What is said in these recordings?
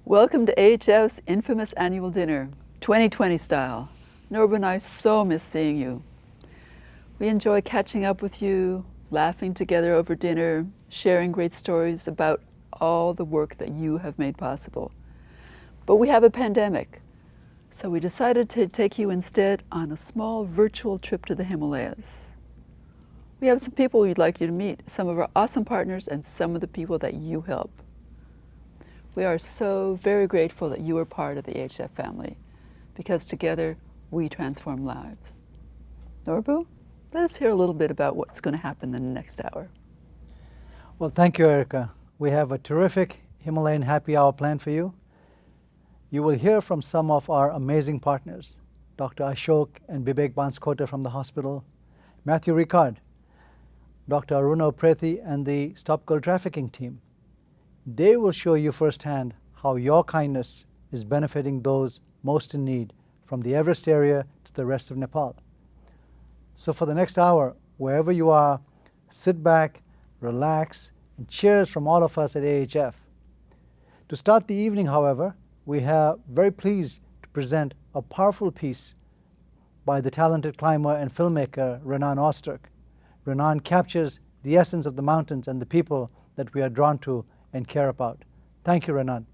Welcome to AHF's infamous annual dinner, 2020 style. Norba and I so miss seeing you. We enjoy catching up with you, laughing together over dinner, sharing great stories about all the work that you have made possible. But we have a pandemic, so we decided to take you instead on a small virtual trip to the Himalayas. We have some people we'd like you to meet, some of our awesome partners and some of the people that you help. We are so very grateful that you are part of the AHF family, because together we transform lives. Norbu, let us hear a little bit about what's going to happen in the next hour. Well, thank you, Erica. We have a terrific Himalayan happy hour planned for you. You will hear from some of our amazing partners, Dr. Ashok and Bibek Banskota from the hospital, Matthieu Ricard, Dr. Aruna Uprety and the Stop Girl Trafficking team. They will show you firsthand how your kindness is benefiting those most in need, from the Everest area to the rest of Nepal. So for the next hour, wherever you are, sit back, relax, and cheers from all of us at AHF. To start the evening, however, we are very pleased to present a powerful piece by the talented climber and filmmaker Renan Osterk. Renan captures the essence of the mountains and the people that we are drawn to and care about. Thank you, Renan.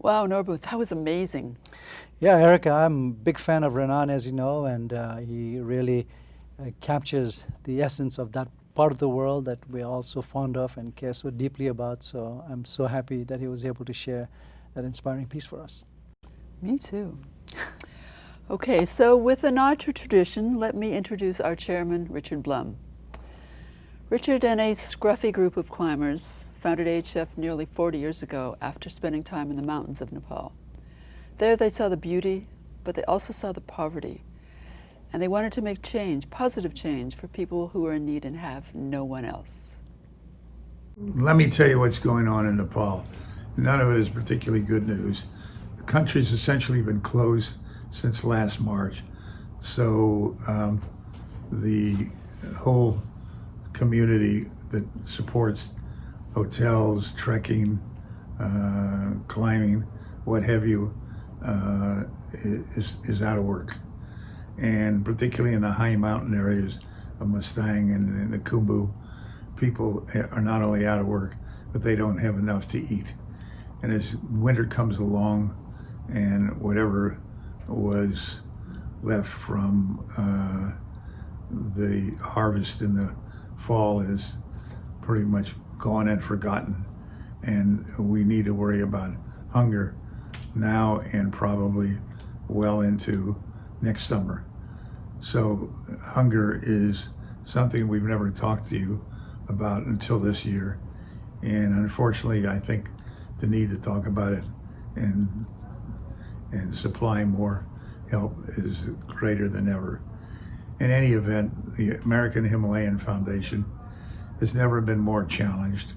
Wow, Norbu, that was amazing. Yeah, Erica, I'm a big fan of Renan, as you know, and he really captures the essence of that part of the world that we're all so fond of and care so deeply about. So I'm so happy that he was able to share that inspiring piece for us. Me too. Okay, so with a nod to tradition, let me introduce our chairman, Richard Blum. Richard and a scruffy group of climbers founded AHF nearly 40 years ago after spending time in the mountains of Nepal. There they saw the beauty, but they also saw the poverty. And they wanted to make change, positive change, for people who are in need and have no one else. Let me tell you what's going on in Nepal. None of it is particularly good news. The country's essentially been closed since last March. So the whole community that supports hotels, trekking, climbing, what have you, is out of work. And particularly in the high mountain areas of Mustang and the Khumbu, people are not only out of work, but they don't have enough to eat. And as winter comes along and whatever was left from the harvest in the fall is pretty much gone and forgotten, and we need to worry about hunger now and probably well into next summer. So hunger is something we've never talked to you about until this year. And unfortunately, I think the need to talk about it and supply more help is greater than ever. In any event, the American Himalayan Foundation has never been more challenged.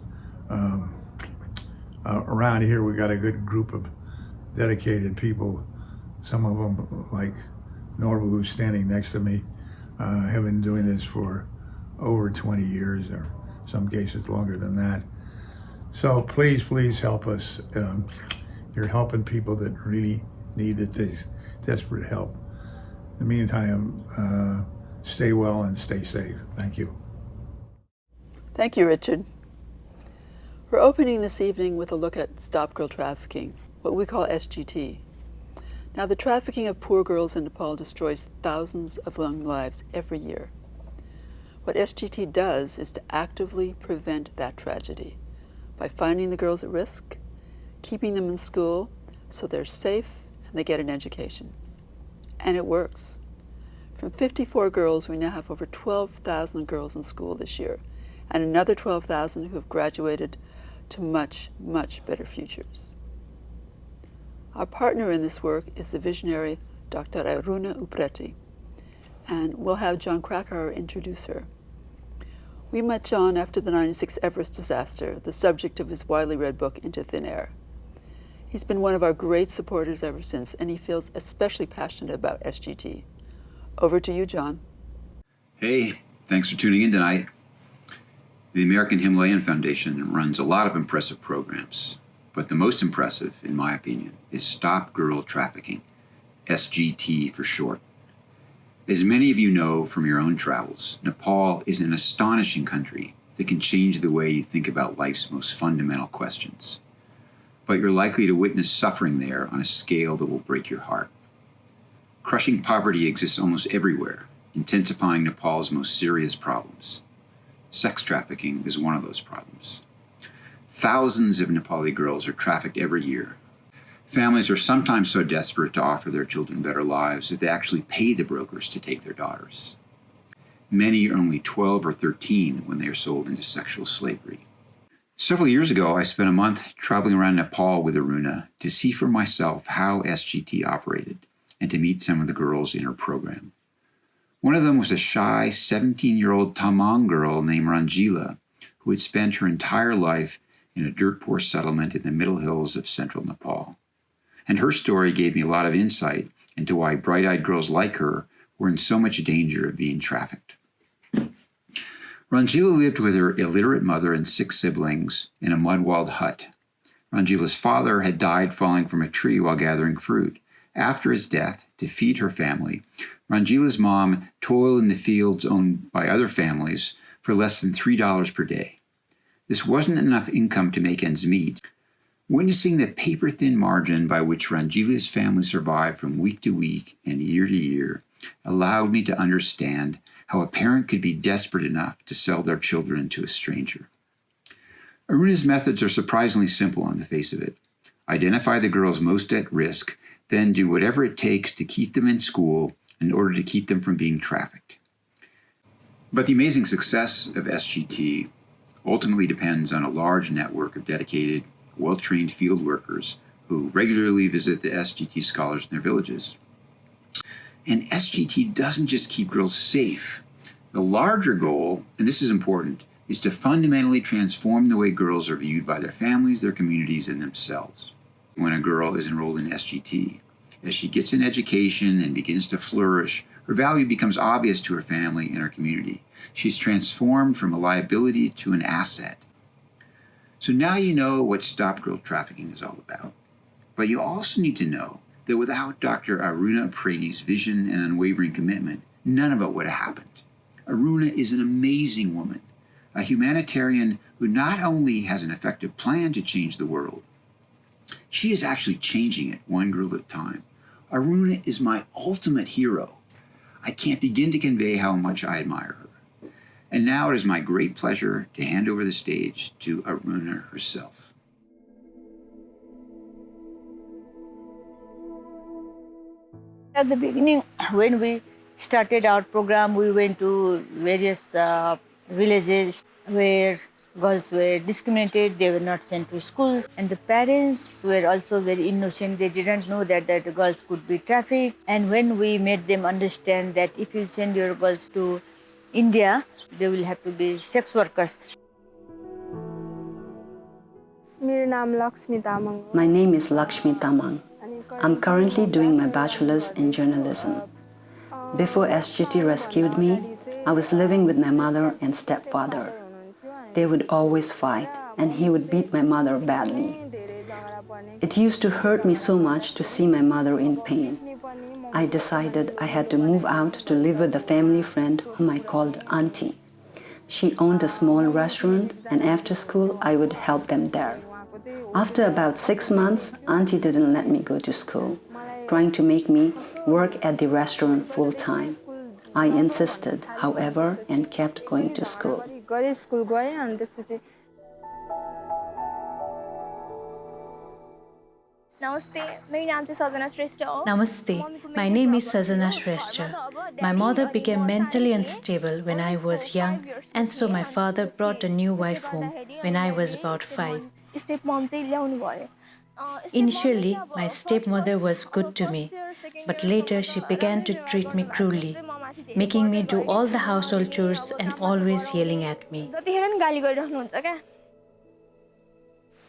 Around here, we got a good group of dedicated people. Some of them, like Norva, who's standing next to me, have been doing this for over 20 years, or some cases longer than that. So please help us. You're helping people that really need this desperate help. In the meantime, stay well and stay safe. Thank you. Thank you, Richard. We're opening this evening with a look at Stop Girl Trafficking, what we call SGT. Now, the trafficking of poor girls in Nepal destroys thousands of young lives every year. What SGT does is to actively prevent that tragedy by finding the girls at risk, keeping them in school so they're safe and they get an education. And it works. From 54 girls, we now have over 12,000 girls in school this year, and another 12,000 who have graduated to much, much better futures. Our partner in this work is the visionary Dr. Aruna Uprety, and we'll have Jon Krakauer introduce her. We met Jon after the '96 Everest disaster, the subject of his widely read book, Into Thin Air. He's been one of our great supporters ever since, and he feels especially passionate about SGT. Over to you, Jon. Hey, thanks for tuning in tonight. The American Himalayan Foundation runs a lot of impressive programs, but the most impressive, in my opinion, is Stop Girl Trafficking, SGT for short. As many of you know from your own travels, Nepal is an astonishing country that can change the way you think about life's most fundamental questions. But you're likely to witness suffering there on a scale that will break your heart. Crushing poverty exists almost everywhere, intensifying Nepal's most serious problems. Sex trafficking is one of those problems. Thousands of Nepali girls are trafficked every year. Families are sometimes so desperate to offer their children better lives that they actually pay the brokers to take their daughters. Many are only 12 or 13 when they are sold into sexual slavery. Several years ago, I spent a month traveling around Nepal with Aruna to see for myself how SGT operated and to meet some of the girls in her program. One of them was a shy 17-year-old Tamang girl named Ranjila, who had spent her entire life in a dirt-poor settlement in the middle hills of central Nepal. And her story gave me a lot of insight into why bright-eyed girls like her were in so much danger of being trafficked. Ranjila lived with her illiterate mother and 6 siblings in a mud-walled hut. Ranjila's father had died falling from a tree while gathering fruit. After his death, to feed her family, Ranjila's mom toiled in the fields owned by other families for less than $3 per day. This wasn't enough income to make ends meet. Witnessing the paper-thin margin by which Ranjila's family survived from week to week and year to year allowed me to understand how a parent could be desperate enough to sell their children to a stranger. Aruna's methods are surprisingly simple on the face of it. Identify the girls most at risk, then do whatever it takes to keep them in school in order to keep them from being trafficked. But the amazing success of SGT ultimately depends on a large network of dedicated, well-trained field workers who regularly visit the SGT scholars in their villages. And SGT doesn't just keep girls safe. The larger goal, and this is important, is to fundamentally transform the way girls are viewed by their families, their communities, and themselves. When a girl is enrolled in SGT, as she gets an education and begins to flourish, her value becomes obvious to her family and her community. She's transformed from a liability to an asset. So now you know what Stop Girl Trafficking is all about. But you also need to know that without Dr. Aruna Uprety's vision and unwavering commitment, none of it would have happened. Aruna is an amazing woman, a humanitarian who not only has an effective plan to change the world, she is actually changing it one girl at a time. Aruna is my ultimate hero. I can't begin to convey how much I admire her. And now it is my great pleasure to hand over the stage to Aruna herself. At the beginning, when we started our program, we went to various villages where girls were discriminated, they were not sent to schools, and the parents were also very innocent. They didn't know that the girls could be trafficked. And when we made them understand that if you send your girls to India, they will have to be sex workers. My name is Lakshmi Tamang. I'm currently doing my bachelor's in journalism. Before SGT rescued me, I was living with my mother and stepfather. They would always fight, and he would beat my mother badly. It used to hurt me so much to see my mother in pain. I decided I had to move out to live with a family friend whom I called Auntie. She owned a small restaurant, and after school I would help them there. After about 6 months, Auntie didn't let me go to school, trying to make me work at the restaurant full-time. I insisted, however, and kept going to school. Namaste, my name is Sajana Shrestha. My mother became mentally unstable when I was young, and so my father brought a new wife home when I was about 5. Initially, my stepmother was good to me, but later she began to treat me cruelly, making me do all the household chores and always yelling at me.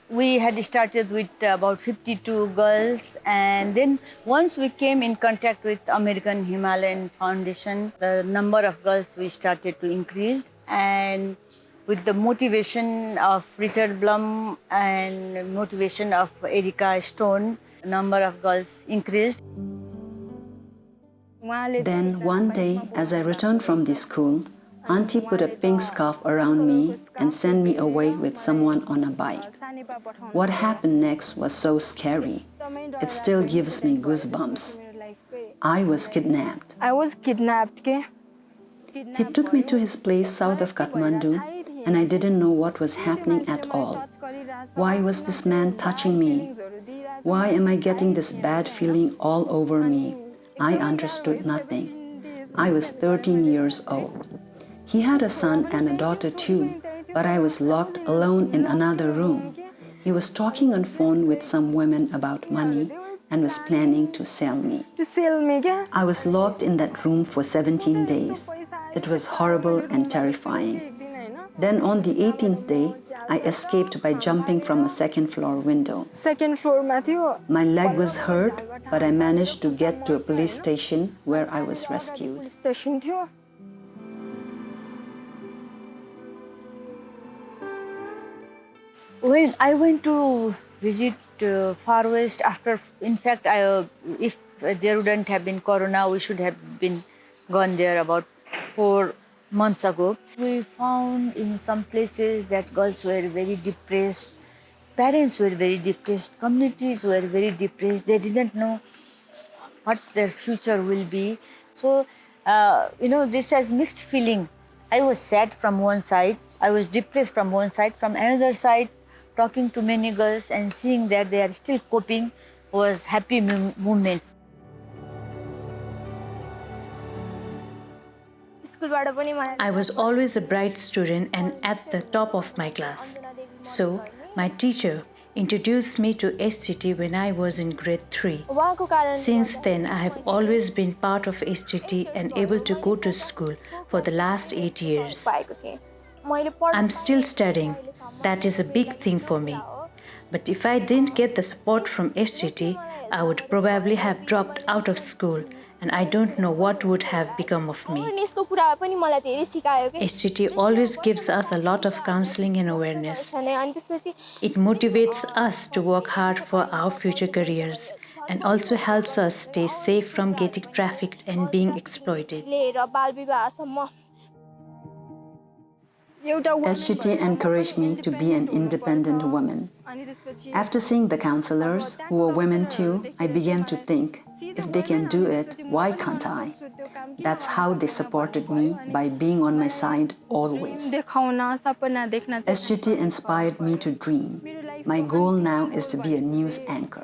We had started with about 52 girls, and then once we came in contact with American Himalayan Foundation, the number of girls we started to increase, and with the motivation of Richard Blum and motivation of Erica Stone, the number of girls increased. Then one day, as I returned from the school, Auntie put a pink scarf around me and sent me away with someone on a bike. What happened next was so scary. It still gives me goosebumps. I was kidnapped. He took me to his place south of Kathmandu, and I didn't know what was happening at all. Why was this man touching me? Why am I getting this bad feeling all over me? I understood nothing. I was 13 years old. He had a son and a daughter too, but I was locked alone in another room. He was talking on phone with some women about money and was planning to sell me. I was locked in that room for 17 days. It was horrible and terrifying. Then on the 18th day, I escaped by jumping from a second-floor window. Matthieu. My leg was hurt, but I managed to get to a police station where I was rescued. When I went to visit Far West, in fact, if there wouldn't have been Corona, we should have been gone there about 4 months ago. We found in some places that girls were very depressed, parents were very depressed, communities were very depressed. They didn't know what their future will be. So, this has mixed feeling. I was sad from one side, I was depressed from one side, from another side, talking to many girls and seeing that they are still coping was happy moment. I was always a bright student and at the top of my class. So, my teacher introduced me to SGT when I was in grade 3. Since then, I have always been part of SGT and able to go to school for the last 8 years. I'm still studying. That is a big thing for me. But if I didn't get the support from SGT, I would probably have dropped out of school, and I don't know what would have become of me. SGT always gives us a lot of counseling and awareness. It motivates us to work hard for our future careers and also helps us stay safe from getting trafficked and being exploited. SGT encouraged me to be an independent woman. After seeing the counselors, who were women too, I began to think, if they can do it, why can't I? That's how they supported me, by being on my side always. SGT inspired me to dream. My goal now is to be a news anchor.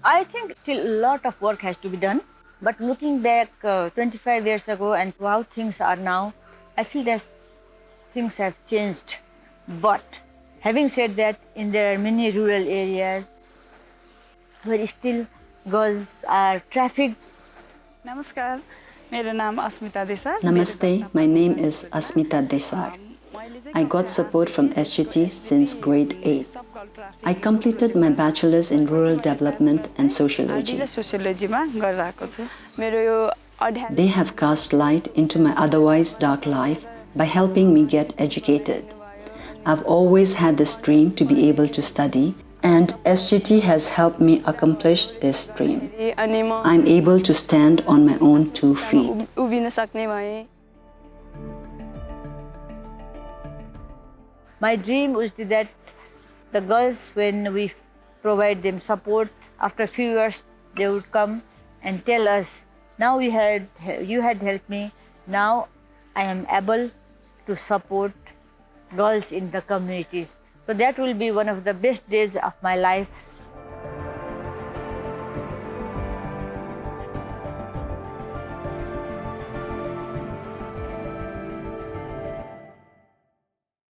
I think still a lot of work has to be done. But looking back 25 years ago and how things are now, I feel that things have changed. But having said that, there are many rural areas where still girls are trafficked. नमस्कार मेरो नाम अस्मिता देसार Namaste, my name is Asmita Desar. I got support from SGT since grade 8. I completed my bachelor's in rural development and sociology. सोसियोलोजीमा गरिरहेको छु मेरो यो अध्यात्म They have cast light into my otherwise dark life by helping me get educated. I've always had this dream to be able to study, and SGT has helped me accomplish this dream. अनि म I'm able to stand on my own 2 feet. उभिन सक्ने भए My dream was that the girls, when we provide them support, after a few years, they would come and tell us, now you had helped me, now I am able to support girls in the communities. So that will be one of the best days of my life.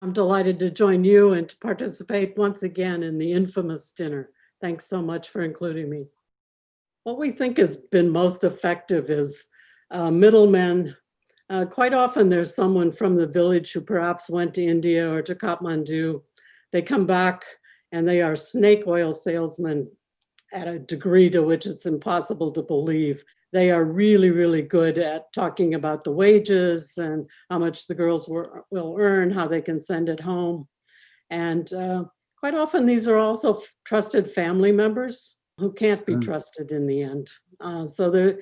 I'm delighted to join you and to participate once again in the infamous dinner. Thanks so much for including me. What we think has been most effective is middlemen. Quite often there's someone from the village who perhaps went to India or to Kathmandu. They come back and they are snake oil salesmen at a degree to which it's impossible to believe. They are really, really good at talking about the wages and how much the girls will earn, how they can send it home. And quite often these are also trusted family members who can't be trusted in the end. So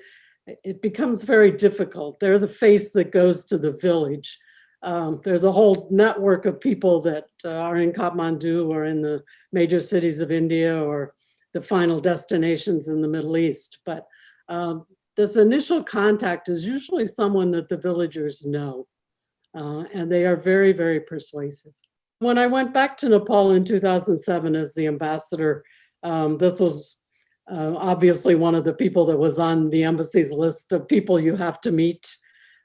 it becomes very difficult. They're the face that goes to the village. There's a whole network of people that are in Kathmandu or in the major cities of India or the final destinations in the Middle East. But this initial contact is usually someone that the villagers know, and they are very, very persuasive. When I went back to Nepal in 2007 as the ambassador, this was obviously one of the people that was on the embassy's list of people you have to meet.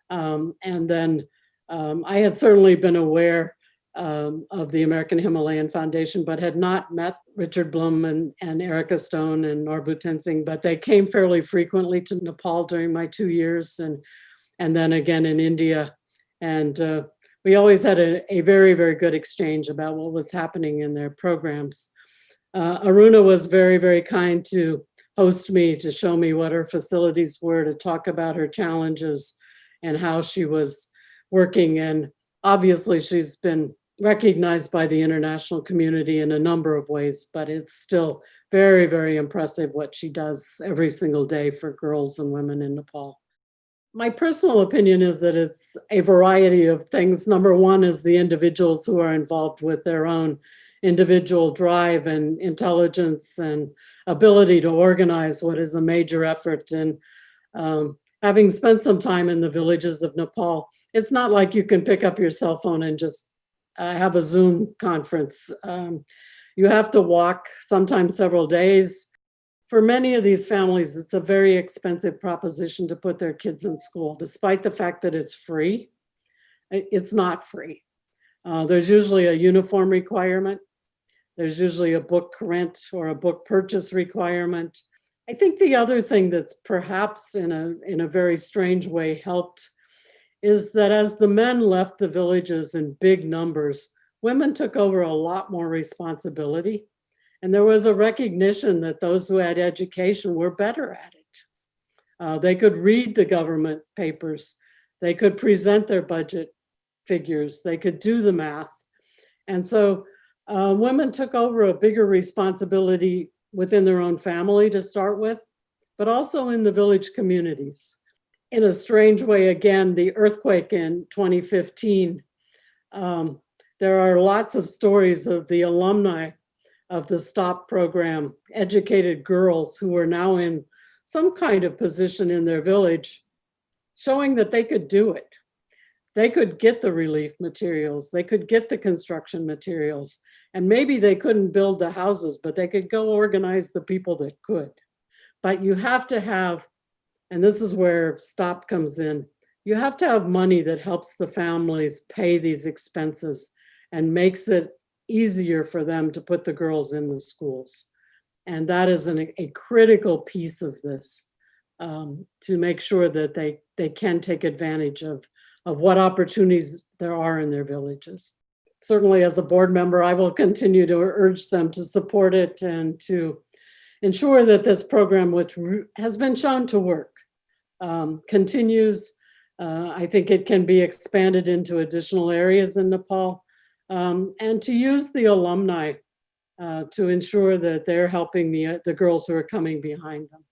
And then I had certainly been aware of the American Himalayan Foundation, but had not met Richard Blum and Erica Stone and Norbu Tenzing, but they came fairly frequently to Nepal during my 2 years and then again in India. And we always had a very, very good exchange about what was happening in their programs. Aruna was very, very kind to host me, to show me what her facilities were, to talk about her challenges and how she was working. And obviously she's been recognized by the international community in a number of ways, but it's still very, very impressive what she does every single day for girls and women in Nepal. My personal opinion is that it's a variety of things. Number one is the individuals who are involved with their own individual drive and intelligence and ability to organize what is a major effort. And having spent some time in the villages of Nepal, it's not like you can pick up your cell phone and just have a Zoom conference. You have to walk sometimes several days. For many of these families, it's a very expensive proposition to put their kids in school, despite the fact that it's free. It's not free. There's usually a uniform requirement. There's usually a book rent or a book purchase requirement. I think the other thing that's perhaps in a very strange way helped is that as the men left the villages in big numbers, women took over a lot more responsibility. And there was a recognition that those who had education were better at it. They could read the government papers. They could present their budget figures. They could do the math. And so women took over a bigger responsibility within their own family to start with, but also in the village communities. In a strange way, again, the earthquake in 2015, there are lots of stories of the alumni of the STOP program, educated girls who are now in some kind of position in their village, showing that they could do it. They could get the relief materials, they could get the construction materials, and maybe they couldn't build the houses, but they could go organize the people that could. But you have to have, and this is where STOP comes in, you have to have money that helps the families pay these expenses and makes it easier for them to put the girls in the schools. And that is a critical piece of this, to make sure that they can take advantage of what opportunities there are in their villages. Certainly as a board member, I will continue to urge them to support it and to ensure that this program, which has been shown to work, continues. I think it can be expanded into additional areas in Nepal, and to use the alumni to ensure that they're helping the girls who are coming behind them.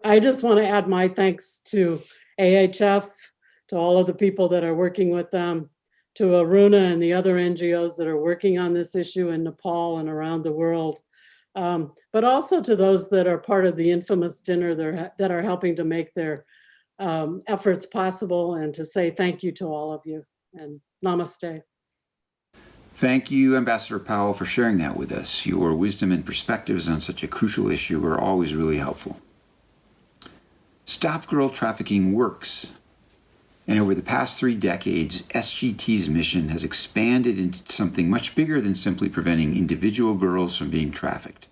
I just want to add my thanks to AHF, to all of the people that are working with them, to Aruna and the other NGOs that are working on this issue in Nepal and around the world, but also to those that are part of the infamous dinner that are helping to make their efforts possible, and to say thank you to all of you, and namaste. Thank you, Ambassador Powell, for sharing that with us. Your wisdom and perspectives on such a crucial issue are always really helpful. Stop Girl Trafficking works. And over the past 3 decades, SGT's mission has expanded into something much bigger than simply preventing individual girls from being trafficked.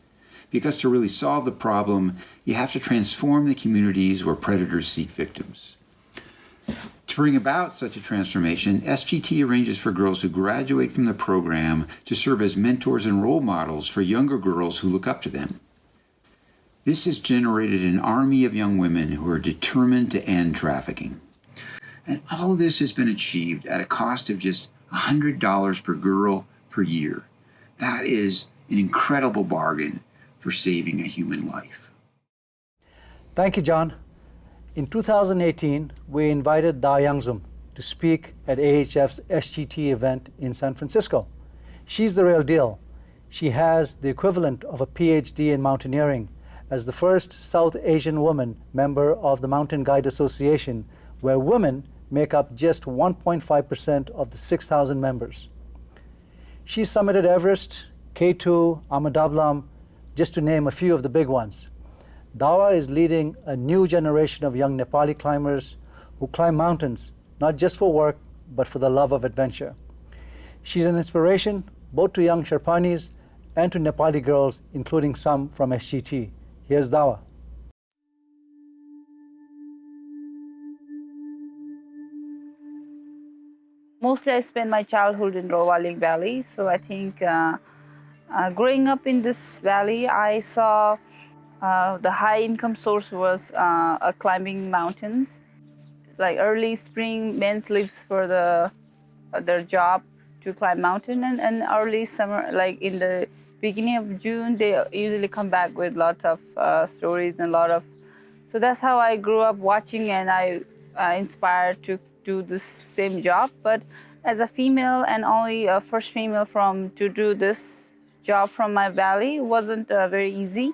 Because to really solve the problem, you have to transform the communities where predators seek victims. To bring about such a transformation, SGT arranges for girls who graduate from the program to serve as mentors and role models for younger girls who look up to them. This has generated an army of young women who are determined to end trafficking. And all of this has been achieved at a cost of just $100 per girl per year. That is an incredible bargain for saving a human life. Thank you, John. In 2018, we invited Da Youngzum to speak at AHF's SGT event in San Francisco. She's the real deal. She has the equivalent of a PhD in mountaineering as the first South Asian woman member of the Mountain Guide Association, where women make up just 1.5% of the 6,000 members. She summited Everest, K2, Amadablam, just to name a few of the big ones. Dawa is leading a new generation of young Nepali climbers who climb mountains, not just for work, but for the love of adventure. She's an inspiration both to young Sherpanis and to Nepali girls, including some from SGT. Here's Dawa. Mostly I spent my childhood in Rowaling Valley, so I think growing up in this valley, I saw the high income source was climbing mountains. Like early spring, men leaves for their job to climb mountain, and early summer, like in the beginning of June, they usually come back with lots of stories and so that's how I grew up watching, and I inspired to do this same job. But as a female, and only a first female to do this job from my valley, wasn't very easy,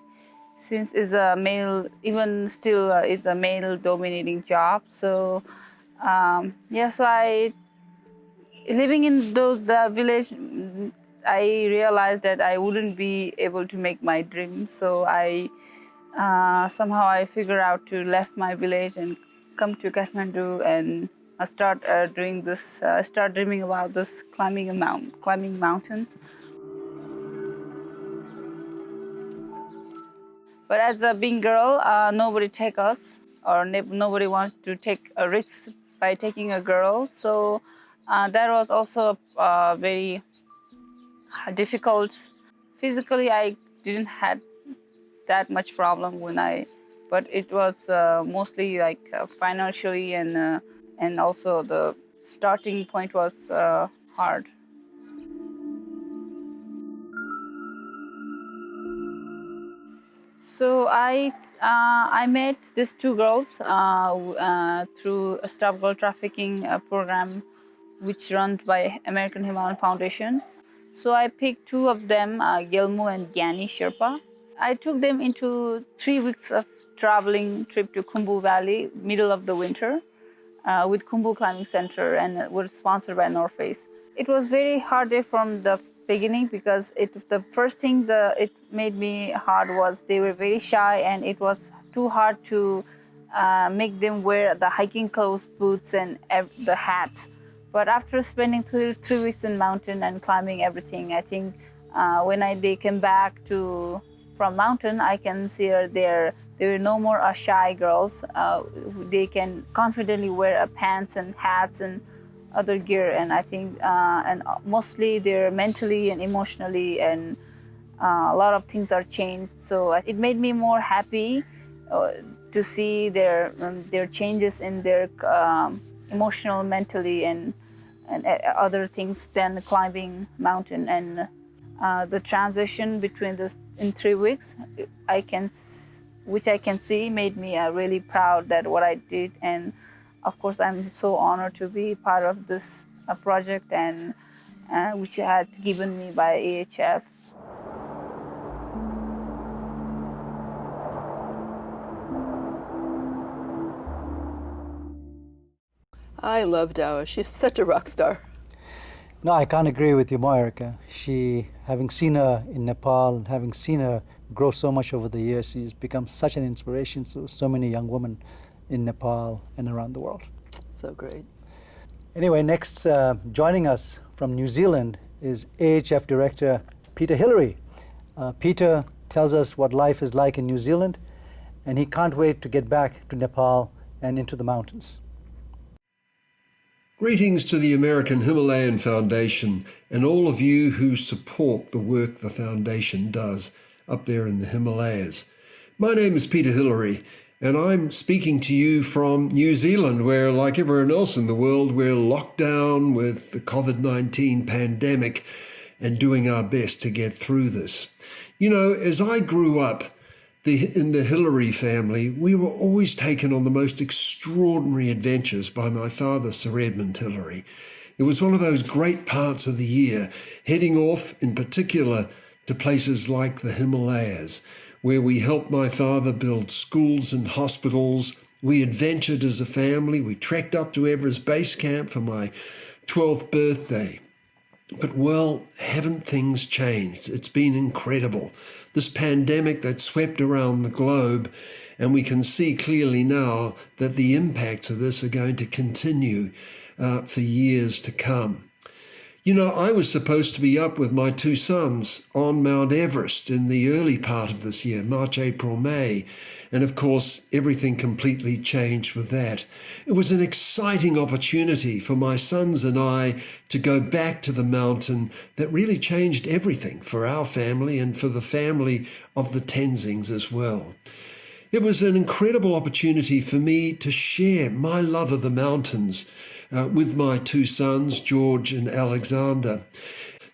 since it's a male, even still it's a male dominating job. So so living in the village, I realized that I wouldn't be able to make my dream. So somehow I figured out to left my village and come to Kathmandu and start doing this. Start dreaming about this climbing mountains. But as a being girl, nobody take us, or nobody wants to take a risk by taking a girl. So that was also very difficult. Physically, I didn't have that much problem but it was mostly like financially, and also the starting point was hard. So I met these 2 girls through a Stop Girl Trafficking program, which run by American Himalayan Foundation. So I picked 2 of them, Gelmu and Gyani Sherpa. I took them into 3 weeks of traveling trip to Khumbu Valley, middle of the winter, with Khumbu Climbing Center, and was sponsored by North Face. It was very hard day from the beginning, because the first thing it made me hard was they were very shy, and it was too hard to make them wear the hiking clothes, boots, and the hats. But after spending 3 weeks in mountain and climbing everything, I think when they came back from mountain, I can see they were no more shy girls. They can confidently wear pants and hats and other gear, and I think and mostly they're mentally and emotionally, and a lot of things are changed. So it made me more happy to see their changes in their emotional, mentally, and other things than climbing mountain. And the transition between in 3 weeks, which I can see, made me really proud that what I did. And of course, I'm so honored to be part of this project, and which had given me by AHF. I love Dawa. She's such a rock star. No, I can't agree with you more, Erica. Having seen her in Nepal, and having seen her grow so much over the years, she's become such an inspiration to so many young women in Nepal and around the world. So great. Anyway, next joining us from New Zealand is AHF Director Peter Hillary. Peter tells us what life is like in New Zealand, and he can't wait to get back to Nepal and into the mountains. Greetings to the American Himalayan Foundation and all of you who support the work the foundation does up there in the Himalayas. My name is Peter Hillary, and I'm speaking to you from New Zealand, where, like everyone else in the world, we're locked down with the COVID-19 pandemic and doing our best to get through this. You know, as I grew up in the Hillary family, we were always taken on the most extraordinary adventures by my father, Sir Edmund Hillary. It was one of those great parts of the year, heading off in particular to places like the Himalayas, where we helped my father build schools and hospitals. We adventured as a family. We trekked up to Everest Base Camp for my 12th birthday. But, well, haven't things changed? It's been incredible. This pandemic that swept around the globe, and we can see clearly now that the impacts of this are going to continue for years to come. You know, I was supposed to be up with my 2 sons on Mount Everest in the early part of this year, March, April, May. And of course, everything completely changed with that. It was an exciting opportunity for my sons and I to go back to the mountain that really changed everything for our family and for the family of the Tenzings as well. It was an incredible opportunity for me to share my love of the mountains with my 2 sons, George and Alexander.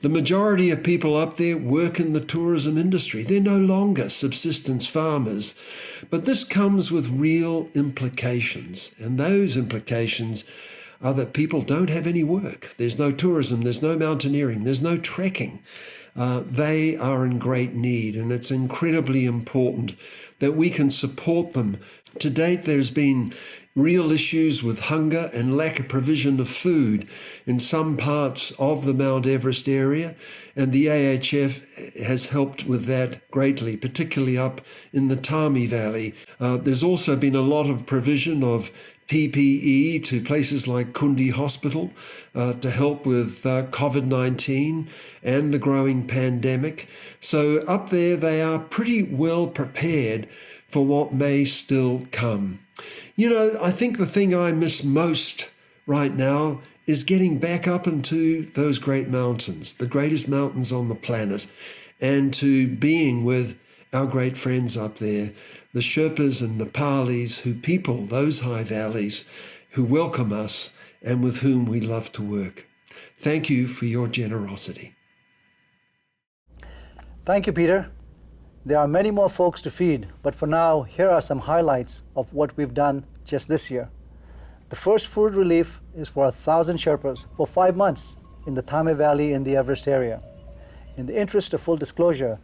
The majority of people up there work in the tourism industry. They're no longer subsistence farmers. But this comes with real implications. And those implications are that people don't have any work. There's no tourism, there's no mountaineering, there's no trekking. They are in great need, and it's incredibly important that we can support them. To date, there's been real issues with hunger and lack of provision of food in some parts of the Mount Everest area, and the AHF has helped with that greatly, particularly up in the Tami Valley. There's also been a lot of provision of PPE to places like Kundi Hospital to help with COVID-19 and the growing pandemic. So up there, they are pretty well prepared for what may still come. You know, I think the thing I miss most right now is getting back up into those great mountains, the greatest mountains on the planet, and to being with our great friends up there, the Sherpas and Nepalis who people those high valleys, who welcome us and with whom we love to work. Thank you for your generosity. Thank you, Peter. There are many more folks to feed, but for now, here are some highlights of what we've done just this year. The first food relief is for 1,000 Sherpas for 5 months in the Tami Valley in the Everest area. In the interest of full disclosure,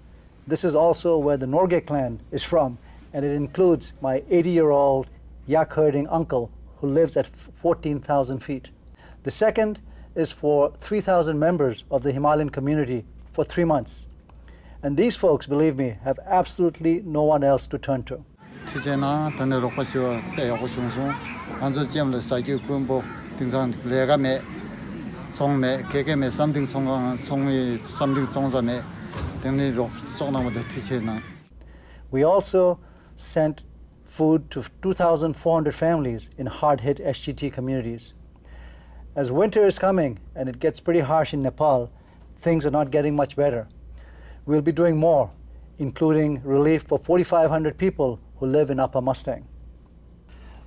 this is also where the Norgay clan is from, and it includes my 80-year-old yak-herding uncle who lives at 14,000 feet. The second is for 3,000 members of the Himalayan community for 3 months. And these folks, believe me, have absolutely no one else to turn to. We also sent food to 2,400 families in hard-hit SGT communities. As winter is coming and it gets pretty harsh in Nepal, things are not getting much better. We'll be doing more, including relief for 4,500 people who live in Upper Mustang.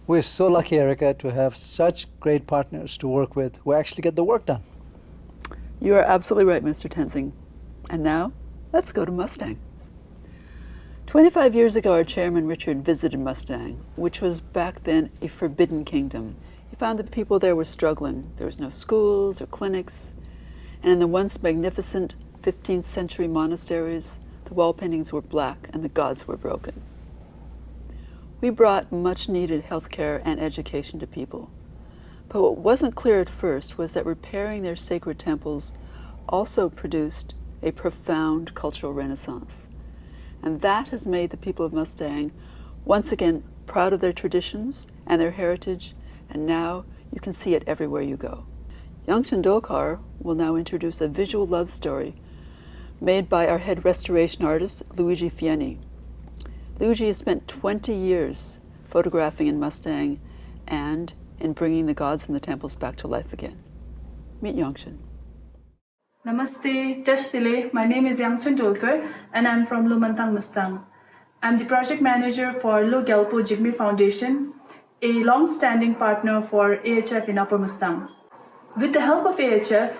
We're so lucky, Erica, to have such great partners to work with who actually get the work done. You are absolutely right, Mr. Tenzing. And now, let's go to Mustang. 25 years ago, our chairman, Richard, visited Mustang, which was back then a forbidden kingdom. He found that people there were struggling. There was no schools or clinics. And in the once magnificent 15th century monasteries, the wall paintings were black and the gods were broken. We brought much needed healthcare and education to people. But what wasn't clear at first was that repairing their sacred temples also produced a profound cultural renaissance. And that has made the people of Mustang once again proud of their traditions and their heritage, and now you can see it everywhere you go. Yongchen Dokar will now introduce a visual love story made by our head restoration artist, Luigi Fieni. Luigi has spent 20 years photographing in Mustang and in bringing the gods and the temples back to life again. Meet Yongchen. Namaste, Tashtile. My name is Yongchen Dolkar and I'm from Lumantang, Mustang. I'm the project manager for Lo Gyalpo Jigme Foundation, a long-standing partner for AHF in Upper Mustang. With the help of AHF,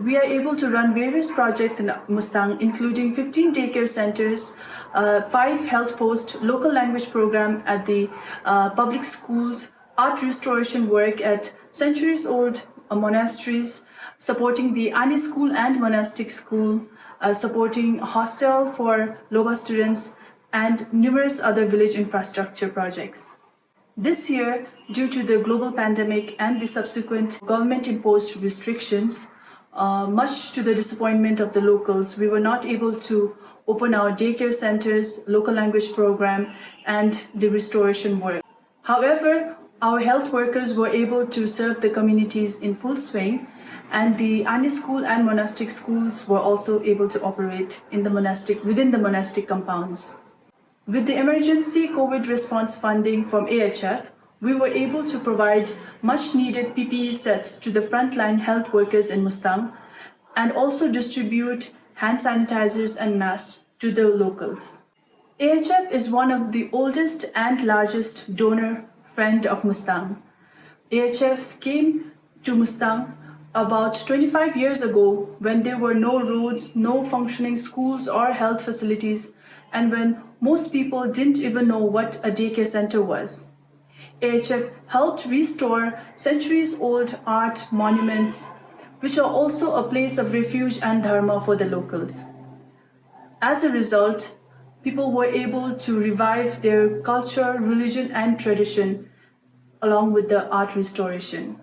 we are able to run various projects in Mustang, including 15 daycare centers, 5 health posts, local language program at the public schools, art restoration work at centuries-old monasteries, supporting the Ani school and monastic school, supporting a hostel for Loba students, and numerous other village infrastructure projects. This year, due to the global pandemic and the subsequent government-imposed restrictions, much to the disappointment of the locals, we were not able to open our daycare centers, local language program, and the restoration work. However, our health workers were able to serve the communities in full swing, and the Ani school and monastic schools were also able to operate within the monastic compounds. With the emergency COVID response funding from AHF, we were able to provide much needed PPE sets to the frontline health workers in Mustang and also distribute hand sanitizers and masks to the locals. AHF is one of the oldest and largest donor friend of Mustang. AHF came to Mustang about 25 years ago when there were no roads, no functioning schools or health facilities, and when most people didn't even know what a daycare center was. AHF helped restore centuries-old art monuments, which are also a place of refuge and dharma for the locals. As a result, people were able to revive their culture, religion, and tradition, along with the art restoration.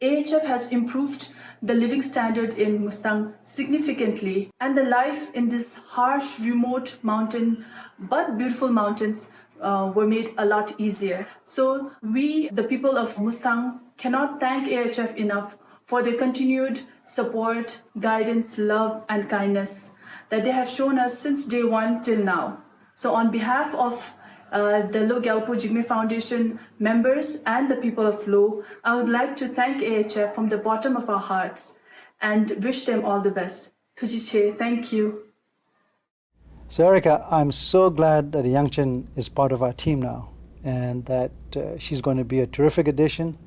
AHF has improved the living standard in Mustang significantly, and the life in this harsh, remote mountain, but beautiful mountains were made a lot easier. So we, the people of Mustang, cannot thank AHF enough for their continued support, guidance, love, and kindness that they have shown us since day one till now. So on behalf of the Lo Gyalpo Jigme Foundation members and the people of Lo, I would like to thank AHF from the bottom of our hearts and wish them all the best. Tujiche, thank you. So Erica, I'm so glad that Yangchen is part of our team now, and that she's going to be a terrific addition,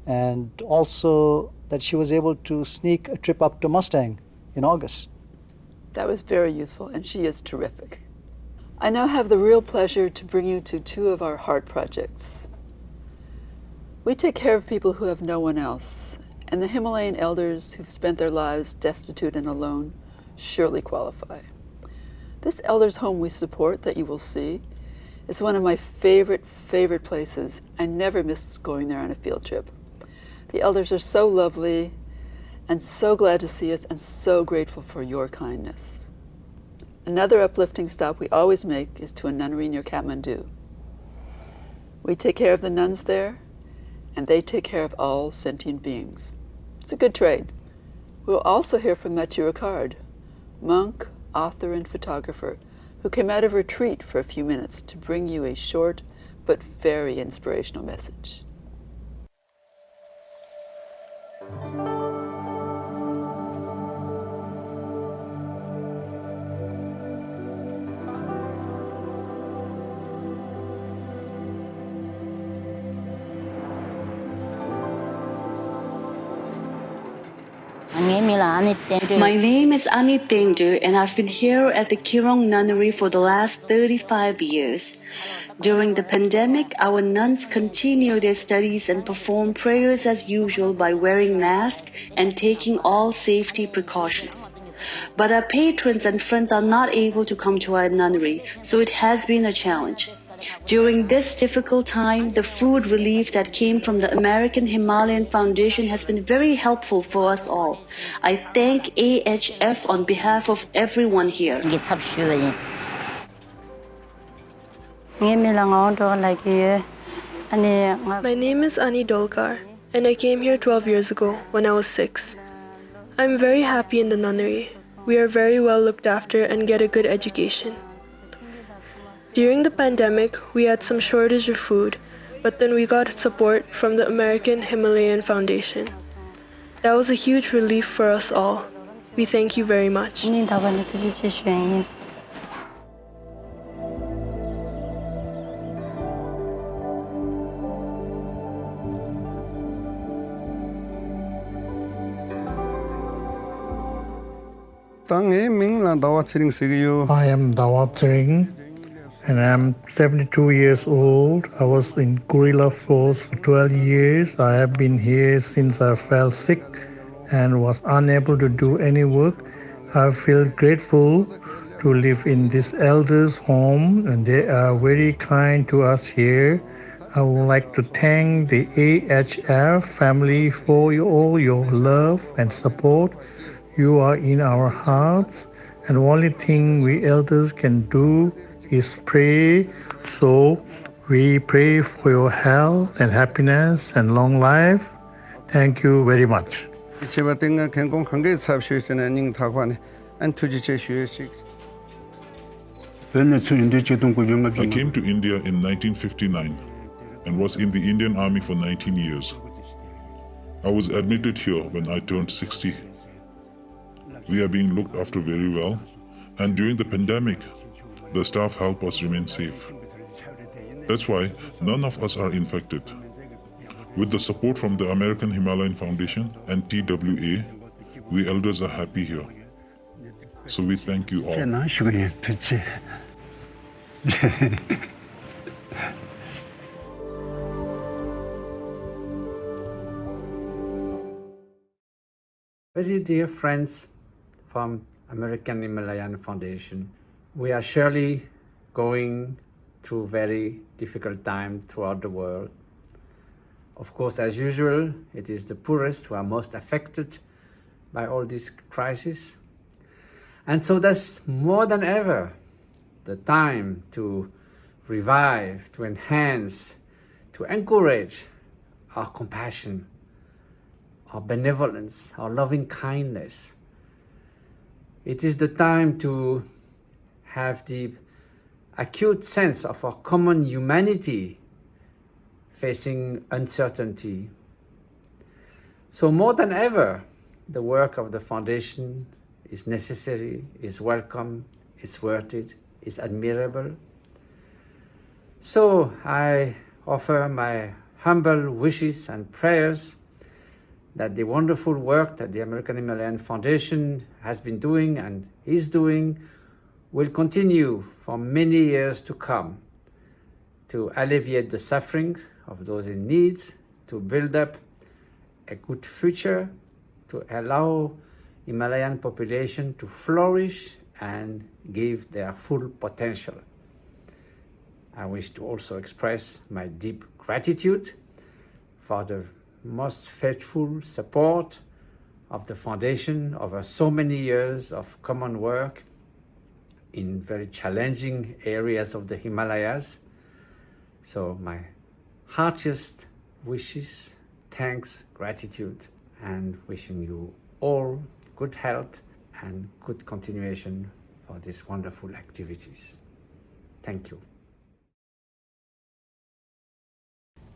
and also that she was able to sneak a trip up to Mustang in August. That was very useful, and she is terrific. I now have the real pleasure to bring you to two of our heart projects. We take care of people who have no one else, and the Himalayan elders who've spent their lives destitute and alone surely qualify. This elders' home we support, that you will see, is one of my favorite places. I never miss going there on a field trip. The elders are so lovely and so glad to see us and so grateful for your kindness. Another uplifting stop we always make is to a nunnery near Kathmandu. We take care of the nuns there, and they take care of all sentient beings. It's a good trade. We'll also hear from Matthieu Ricard, monk, author, and photographer, who came out of retreat for a few minutes to bring you a short but very inspirational message. My name is Ani Tengdu, and I've been here at the Kirong Nunnery for the last 35 years. During the pandemic, our nuns continue their studies and perform prayers as usual by wearing masks and taking all safety precautions. But our patrons and friends are not able to come to our nunnery, so it has been a challenge. During this difficult time, the food relief that came from the American Himalayan Foundation has been very helpful for us all. I thank AHF on behalf of everyone here. My name is Ani Dolkar, and I came here 12 years ago when I was 6. I'm very happy in the nunnery. We are very well looked after and get a good education. During the pandemic, we had some shortage of food, but then we got support from the American Himalayan Foundation. That was a huge relief for us all. We thank you very much. I am Dawatring and I'm 72 years old. I was in guerrilla force for 12 years. I have been here since I fell sick and was unable to do any work. I feel grateful to live in this elders' home and they are very kind to us here. I would like to thank the AHF family for all your love and support. You are in our hearts, and the only thing we elders can do is pray. So we pray for your health and happiness and long life. Thank you very much. I came to India in 1959 and was in the Indian Army for 19 years. I was admitted here when I turned 60. We are being looked after very well, and during the pandemic, the staff help us remain safe. That's why none of us are infected. With the support from the American Himalayan Foundation and TWA, we elders are happy here. So we thank you all. Very dear friends from American Himalayan Foundation, we are surely going through very difficult time throughout the world. Of course, as usual, it is the poorest who are most affected by all this crisis. And so that's more than ever the time to revive, to enhance, to encourage our compassion, our benevolence, our loving kindness. It is the time to have the acute sense of our common humanity facing uncertainty. So more than ever, the work of the Foundation is necessary, is welcome, is worth it, is admirable. So I offer my humble wishes and prayers that the wonderful work that the American Himalayan Foundation has been doing and is doing will continue for many years to come to alleviate the suffering of those in need, to build up a good future, to allow Himalayan population to flourish and give their full potential. I wish to also express my deep gratitude for the most faithful support of the Foundation over so many years of common work in very challenging areas of the Himalayas. So my heartiest wishes, thanks, gratitude, and wishing you all good health and good continuation for these wonderful activities. Thank you.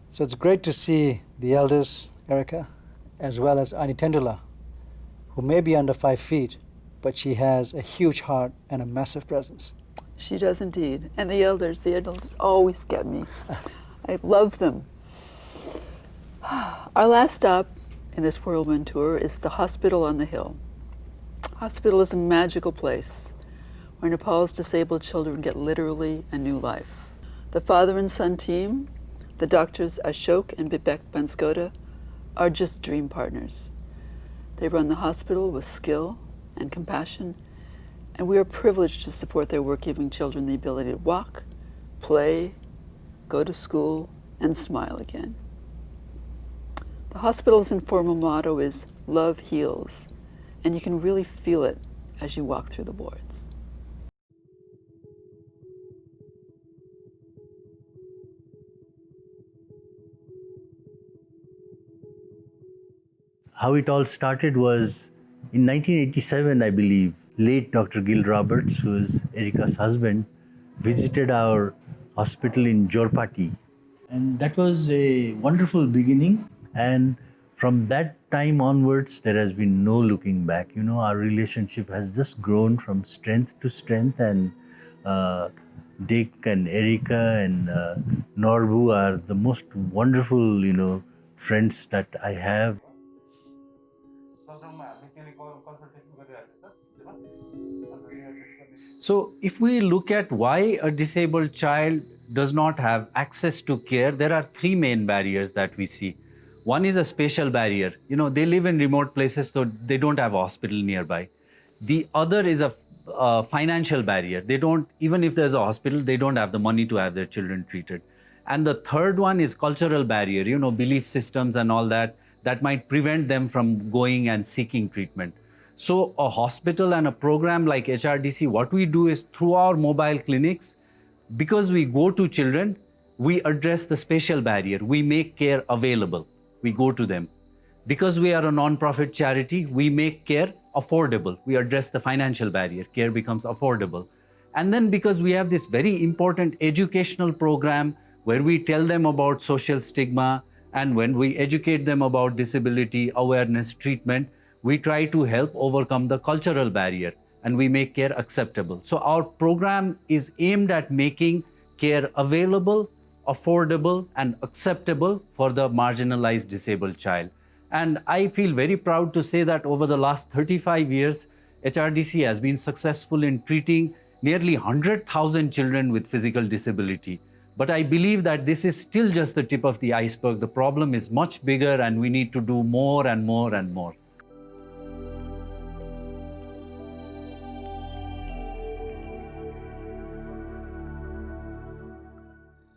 So it's great to see the elders, Erica, as well as Ani Tendula, who may be under 5 feet, but she has a huge heart and a massive presence. She does indeed. And the elders always get me. I love them. Our last stop in this whirlwind tour is the hospital on the hill. Hospital is a magical place where Nepal's disabled children get literally a new life. The father and son team, the doctors Ashok and Bibek Banskota, are just dream partners. They run the hospital with skill and compassion, and we are privileged to support their work, giving children the ability to walk, play, go to school, and smile again. The hospital's informal motto is "Love Heals," and you can really feel it as you walk through the wards. How it all started was in 1987, I believe. Late Dr. Gil Roberts, who is Erica's husband, visited our hospital in Jorpati. And that was a wonderful beginning. And from that time onwards, there has been no looking back. You know, our relationship has just grown from strength to strength. And Dick and Erica and Norbu are the most wonderful, friends that I have. So, if we look at why a disabled child does not have access to care, there are three main barriers that we see. One is a spatial barrier. They live in remote places, so they don't have a hospital nearby. The other is a financial barrier. They don't, even if there's a hospital, they don't have the money to have their children treated. And the third one is cultural barrier, belief systems and all that might prevent them from going and seeking treatment. So a hospital and a program like HRDC, what we do is through our mobile clinics, because we go to children, we address the spatial barrier. We make care available. We go to them. Because we are a non-profit charity, we make care affordable. We address the financial barrier. Care becomes affordable. And then because we have this very important educational program where we tell them about social stigma, and when we educate them about disability awareness treatment, we try to help overcome the cultural barrier and we make care acceptable. So our program is aimed at making care available, affordable, and acceptable for the marginalized disabled child. And I feel very proud to say that over the last 35 years, HRDC has been successful in treating nearly 100,000 children with physical disability. But I believe that this is still just the tip of the iceberg. The problem is much bigger and we need to do more and more and more.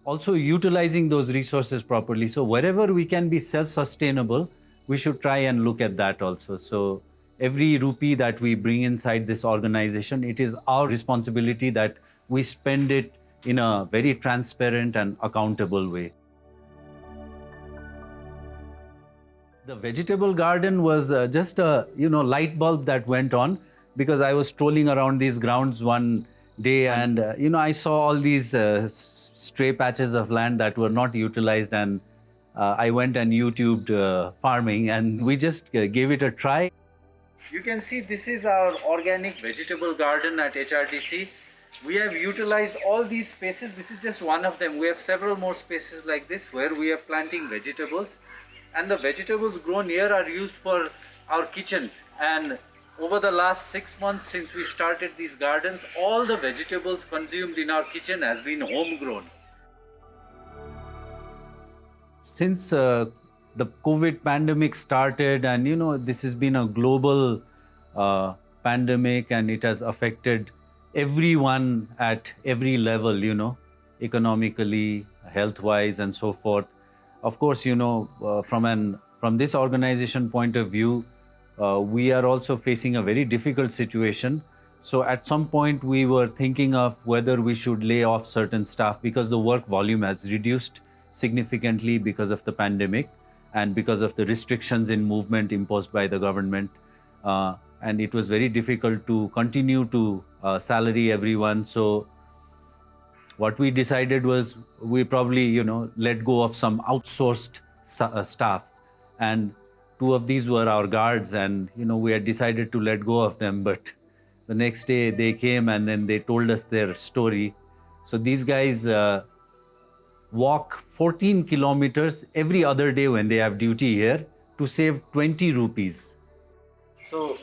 Also utilizing those resources properly. So wherever we can be self-sustainable, we should try and look at that also. So every rupee that we bring inside this organization, it is our responsibility that we spend it in a very transparent and accountable way. The vegetable garden was just a light bulb that went on because I was strolling around these grounds one day and I saw all these stray patches of land that were not utilized, and I went and YouTubed farming and we just gave it a try. You can see this is our organic vegetable garden at HRDC. We have utilized all these spaces. This is just one of them. We have several more spaces like this where we are planting vegetables, and the vegetables grown here are used for our kitchen. And over the last 6 months since we started these gardens, all the vegetables consumed in our kitchen has been homegrown. Since the COVID pandemic started, and this has been a global pandemic and it has affected everyone at every level, economically, health-wise and so forth. Of course, from this organization point of view, we are also facing a very difficult situation. So at some point we were thinking of whether we should lay off certain staff because the work volume has reduced significantly because of the pandemic and because of the restrictions in movement imposed by the government. And it was very difficult to continue to salary everyone. So what we decided was we probably, let go of some outsourced staff. And 2 of these were our guards, and, we had decided to let go of them. But the next day they came and then they told us their story. So these guys walk 14 kilometers every other day when they have duty here to save 20 rupees. So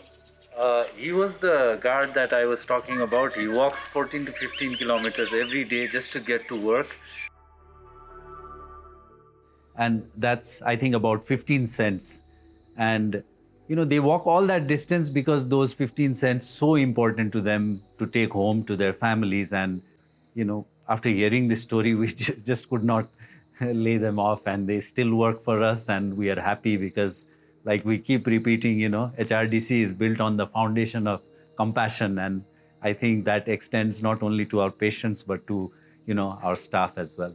he was the guard that I was talking about. He walks 14 to 15 kilometers every day just to get to work. And that's, I think, about 15 cents. And, they walk all that distance because those 15 cents so important to them to take home to their families. And, after hearing this story, we just could not lay them off, and they still work for us, and we are happy because, like we keep repeating, HRDC is built on the foundation of compassion, and I think that extends not only to our patients but to, our staff as well.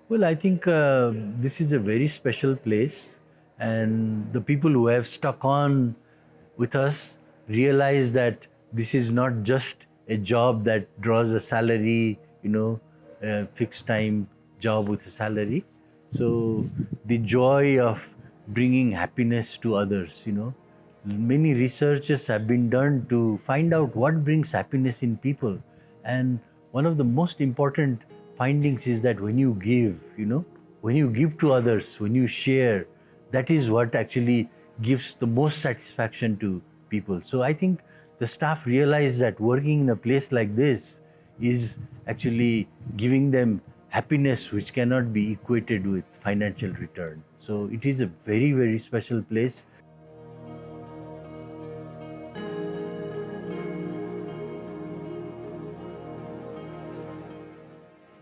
Well, I think this is a very special place, and the people who have stuck on with us realize that this is not just a job that draws a salary, a fixed time job with a salary. So the joy of bringing happiness to others, many researches have been done to find out what brings happiness in people. And one of the most important findings is that when you give, when you give to others, when you share, that is what actually gives the most satisfaction to people. So I think the staff realize that working in a place like this is actually giving them happiness which cannot be equated with financial return. So it is a very, very special place.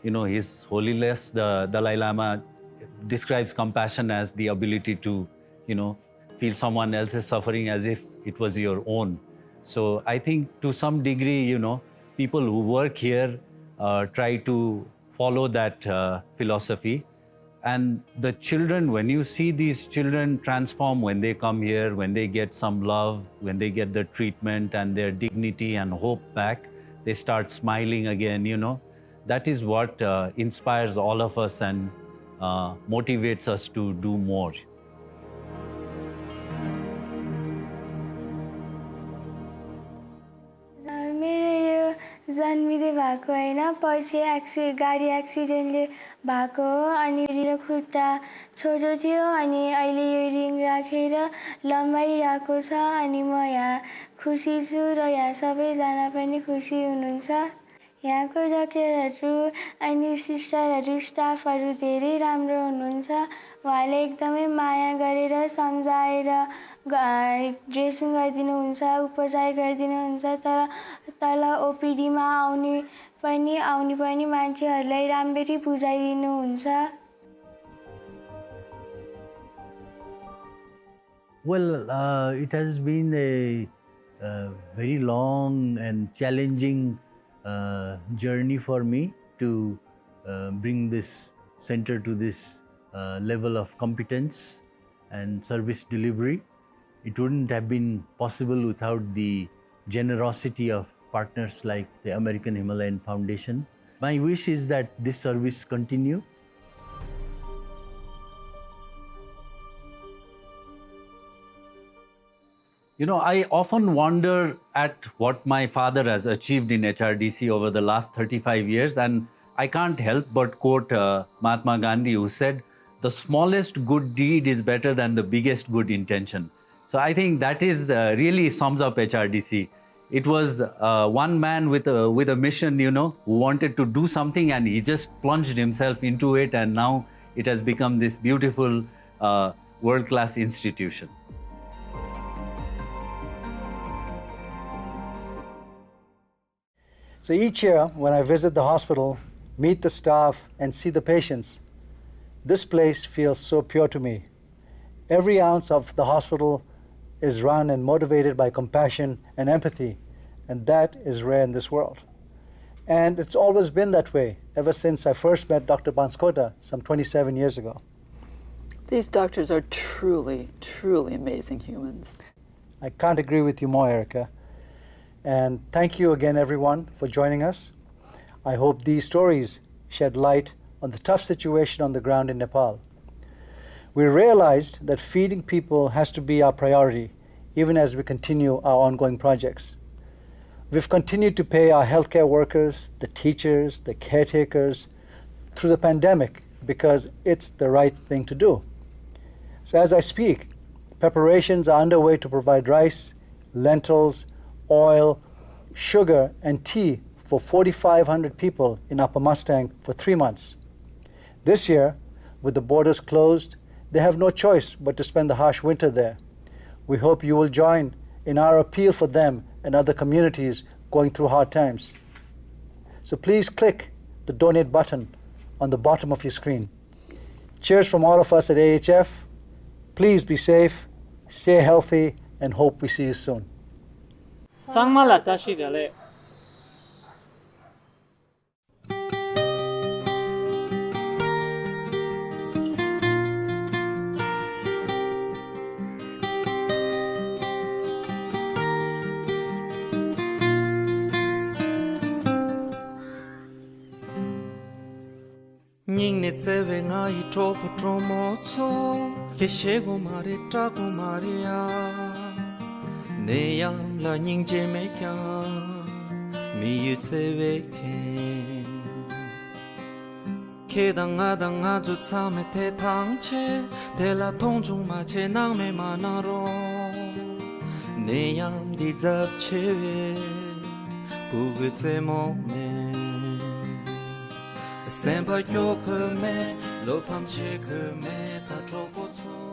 His Holiness, the Dalai Lama, describes compassion as the ability to, feel someone else's suffering as if it was your own. So I think to some degree, people who work here try to follow that philosophy. And the children, when you see these children transform when they come here, when they get some love, when they get the treatment and their dignity and hope back, they start smiling again, That is what inspires all of us and motivates us to do more. जन्मिँदै भएको होइन पछि गाडी एक्सिडेन्टले भएको हो अनि मेरो खुट्टा छोटो थियो अनि अहिले यो रिङ राखेर लम्बाइरहेको छ अनि म यहाँ खुसी छु र यहाँ सबैजना पनि खुसी हुनुहुन्छ यहाँको डाक्टरहरू अनि सिस्टरहरू स्टाफहरू धेरै राम्रो हुनुहुन्छ उहाँले एकदमै माया गरेर सम्झाएर ड्रेसिङ गरिदिनुहुन्छ उपचार गरिदिनुहुन्छ तर तल ओपिडीमा आउने पनि मान्छेहरूलाई राम्ररी बुझाइदिनुहुन्छ Well, it has been a very long and challenging journey for me to bring this center to this level of competence and service delivery. It wouldn't have been possible without the generosity of partners like the American Himalayan Foundation. My wish is that this service continue. I often wonder at what my father has achieved in HRDC over the last 35 years, and I can't help but quote Mahatma Gandhi, who said, "The smallest good deed is better than the biggest good intention." So I think that is really sums up HRDC. It was one man with a mission, who wanted to do something, and he just plunged himself into it, and now it has become this beautiful world-class institution. So each year, when I visit the hospital, meet the staff, and see the patients, this place feels so pure to me. Every ounce of the hospital is run and motivated by compassion and empathy, and that is rare in this world. And it's always been that way ever since I first met Dr. Banskota some 27 years ago. These doctors are truly, truly amazing humans. I can't agree with you more, Erica. And thank you again, everyone, for joining us. I hope these stories shed light on the tough situation on the ground in Nepal. We realized that feeding people has to be our priority, even as we continue our ongoing projects. We've continued to pay our healthcare workers, the teachers, the caretakers through the pandemic because it's the right thing to do. So as I speak, preparations are underway to provide rice, lentils, oil, sugar, and tea for 4,500 people in Upper Mustang for 3 months. This year, with the borders closed, they have no choice but to spend the harsh winter there. We hope you will join in our appeal for them and other communities going through hard times. So please click the donate button on the bottom of your screen. Cheers from all of us at AHF. Please be safe, stay healthy, and hope we see you soon. Sangmala tashi dale. Ning ne tseve nga I tropo tromo tso Keshego mare trago maria Neyam la ning jeme kya Mi yu tseve ke 케당아당 아주 참에 대탕체 대라 통중마체 낭매 만나로 내얌 디잡체웨 부그제 몸에 셈바 요크메 로팜체 크메 다 쪼고초